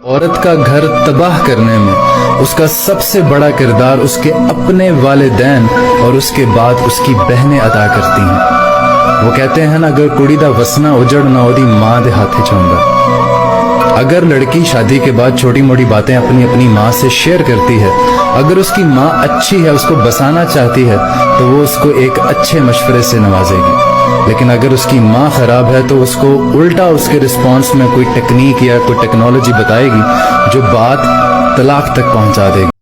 عورت کا گھر تباہ کرنے میں اس کا سب سے بڑا کردار اس کے اپنے والدین اور اس کے بعد اس کی بہنیں ادا کرتی ہیں۔ وہ کہتے ہیں نا، اگر کڑی دا وسنا اجڑ نہ ہو دی ماں دے ہاتھے چوندا۔ اگر لڑکی شادی کے بعد چھوٹی موٹی باتیں اپنی ماں سے شیئر کرتی ہے، اگر اس کی ماں اچھی ہے، اس کو بسانا چاہتی ہے، تو وہ اس کو ایک اچھے مشورے سے نوازے گی۔ لیکن اگر اس کی ماں خراب ہے تو اس کو الٹا اس کے رسپانس میں کوئی ٹیکنیک یا کوئی ٹیکنالوجی بتائے گی جو بات طلاق تک پہنچا دے گی۔